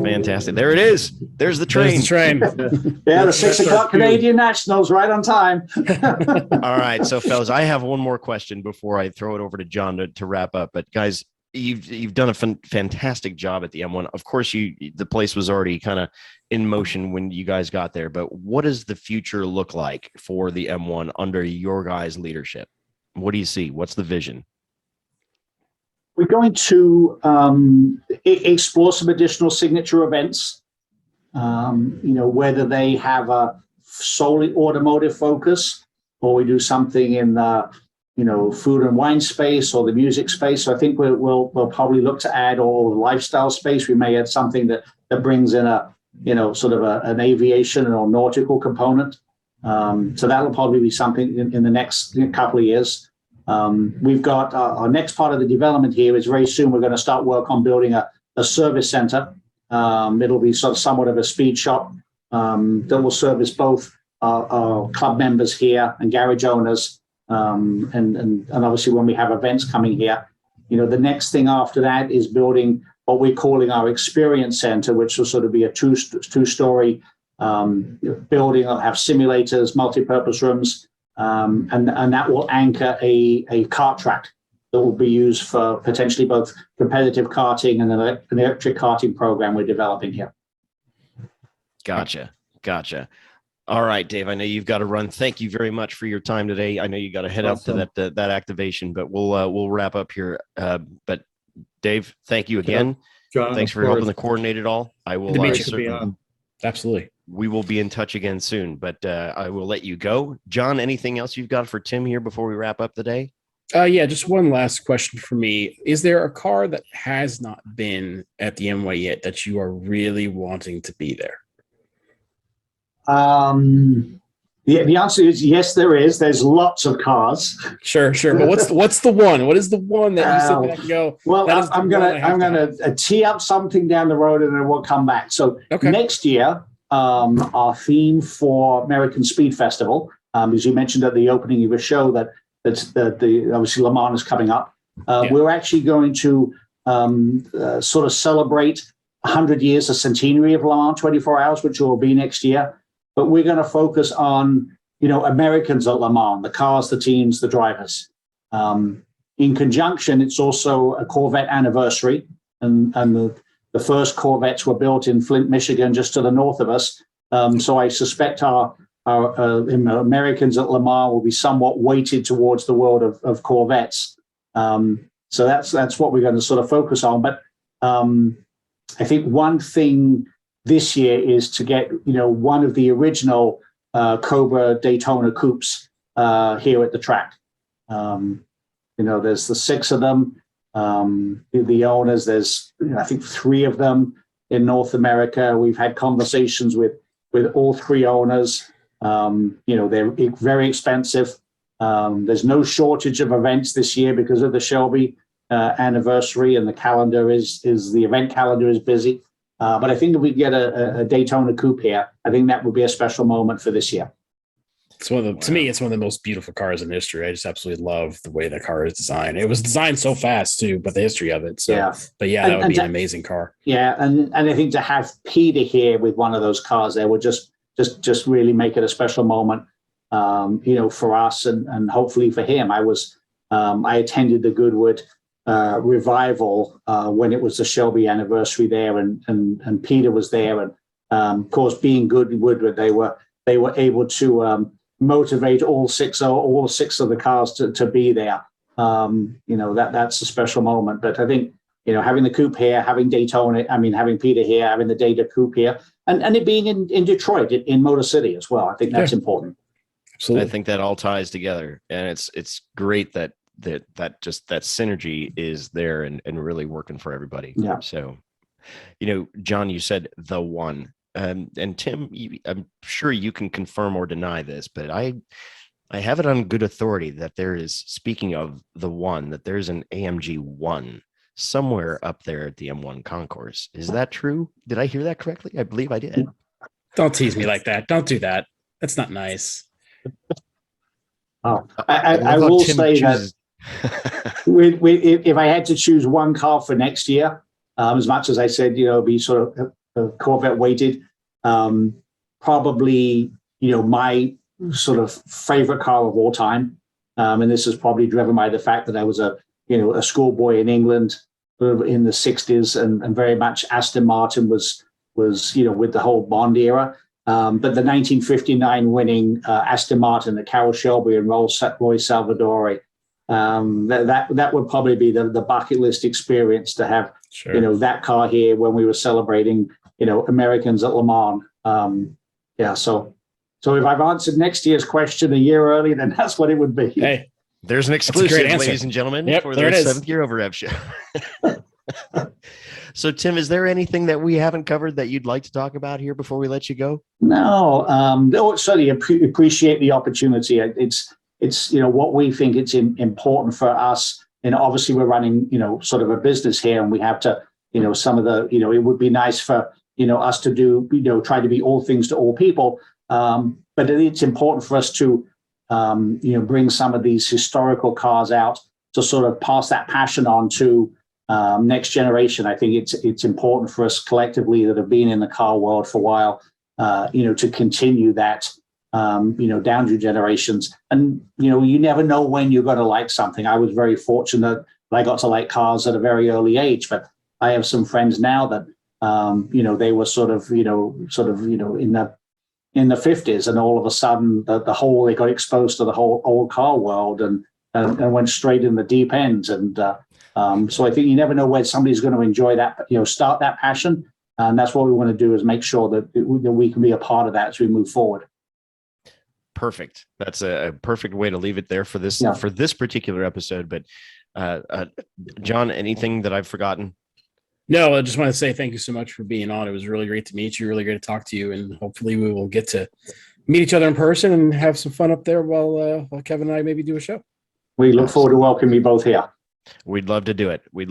Fantastic. There it is. There's the train. Yeah, the 6 o'clock Canadian Nationals right on time. All right. So, fellas, I have one more question before I throw it over to John to wrap up. But guys, you've done a fantastic job at the M1. Of course, the place was already kind of in motion when you guys got there. But what does the future look like for the M1 under your guys' leadership? What do you see? What's the vision? We're going to explore some additional signature events. Whether they have a solely automotive focus, or we do something in the food and wine space or the music space. So I think we'll probably look to add all the lifestyle space. We may add something that brings in an aviation or nautical component. So that'll probably be something in the next couple of years. We've got our next part of the development here is very soon we're going to start work on building a service center. It'll be somewhat of a speed shop that will service both our club members here and garage owners. And obviously when we have events coming here, the next thing after that is building what we're calling our experience center, which will sort of be a two-story building. It'll have simulators, multi-purpose rooms, and that will anchor a kart track that will be used for potentially both competitive karting and an electric karting program we're developing here. Gotcha. All right, Dave, I know you've got to run. Thank you very much for your time today. I know you got to head Awesome. up to that activation, but we'll wrap up here. But Dave, thank you again. John, thanks for helping to coordinate it all. I will Absolutely. We will be in touch again soon, but I will let you go. John, anything else you've got for Tim here before we wrap up the day? Yeah, just one last question for me. Is there a car that has not been at the M1 yet that you are really wanting to be there? The answer is yes, there is. There's lots of cars. Sure. But what's the one? What is the one that you sit back and go? Well, I'm gonna tee up something down the road and then we'll come back. So Next year, our theme for American Speed Festival, as you mentioned at the opening of your show, that's obviously Le Mans is coming up. We're actually going to sort of celebrate 100 years, the centenary of Le Mans 24 Hours, which will be next year. But we're going to focus on, Americans at Le Mans, the cars, the teams, the drivers. In conjunction, it's also a Corvette anniversary, and the first Corvettes were built in Flint, Michigan, just to the north of us. So I suspect our Americans at Le Mans will be somewhat weighted towards the world of Corvettes. So that's what we're going to sort of focus on. But I think one thing this year is to get, one of the original Cobra Daytona coupes here at the track. There's the 6 of them. The owners, there's, I think 3 of them in North America. We've had conversations with all 3 owners. They're very expensive. There's no shortage of events this year because of the Shelby anniversary, and the event calendar is busy. But I think if we get a Daytona coupe here, I think that would be a special moment for this year. To me, it's one of the most beautiful cars in history. I just absolutely love the way the car is designed. It was designed so fast too, but the history of it. So, But that would be an amazing car. Yeah, and I think to have Peter here with one of those cars there would just really make it a special moment, for us and hopefully for him. I attended the Goodwood revival when it was the Shelby anniversary there, and Peter was there, and of course, being Goodwood, they were able to motivate all six of the cars to be there. That's a special moment. But I think having the coupe here, having having Peter here, having the Data coupe here, and it being in Detroit, in Motor City as well, I think that's important. Absolutely. I think that all ties together, and it's great that synergy is there and really working for everybody. Yeah. So, John, you said the one, and Tim, I'm sure you can confirm or deny this, but I have it on good authority that there is, speaking of the one, that there's an AMG 1 somewhere up there at the M1 Concourse. Is that true? Did I hear that correctly? I believe I did. Don't tease me like that. Don't do that. That's not nice. Oh, I will say that if I had to choose one car for next year, as much as I said, be sort of Corvette weighted, probably, my sort of favorite car of all time. And this is probably driven by the fact that I was a schoolboy in England, in the 60s, and very much Aston Martin was with the whole Bond era. But the 1959 winning Aston Martin, the Carroll Shelby and Roy Salvadori, that would probably be the bucket list experience to have. Sure. That car here when we were celebrating Americans at Le Mans. So if I've answered next year's question a year early, then that's what it would be. Hey, there's an exclusive, ladies and gentlemen, for the 7th year over Rev show. So, Tim, is there anything that we haven't covered that you'd like to talk about here before we let you go? No, certainly appreciate the opportunity. It's what we think it's important for us. And obviously we're running, sort of a business here, and we have to, some of the, it would be nice for, us to do, try to be all things to all people. But it's important for us to, bring some of these historical cars out to sort of pass that passion on to next generation. I think it's important for us collectively that have been in the car world for a while, to continue that, down through generations. And, you never know when you're going to like something. I was very fortunate that I got to like cars at a very early age, but I have some friends now that, they were sort of in the 50s, and all of a sudden they got exposed to the whole old car world and went straight in the deep end. And so I think you never know when somebody's going to enjoy that, start that passion. And that's what we want to do, is make sure that we can be a part of that as we move forward. Perfect. That's a perfect way to leave it there for this particular episode. But John, anything that I've forgotten? No, I just want to say thank you so much for being on. It was really great to meet you, really great to talk to you, and hopefully we will get to meet each other in person and have some fun up there while Kevin and I maybe do a show. We look forward to welcoming you both here. We'd love to do it. We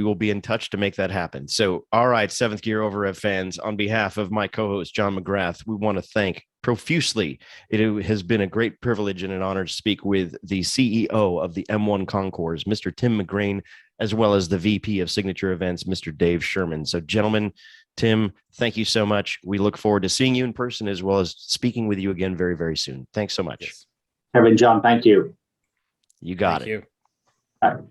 will be in touch to make that happen. So, all right, 7th Gear Over Rev fans, on behalf of my co-host, John McGrath, we want to thank profusely. It has been a great privilege and an honor to speak with the CEO of the M1 Concourse, Mr. Tim McGrane, as well as the VP of Signature Events, Mr. Dave Sherman. So, gentlemen, Tim, thank you so much. We look forward to seeing you in person, as well as speaking with you again very, very soon. Thanks so much. Kevin, John, thank you. You got it. Thank you. All right.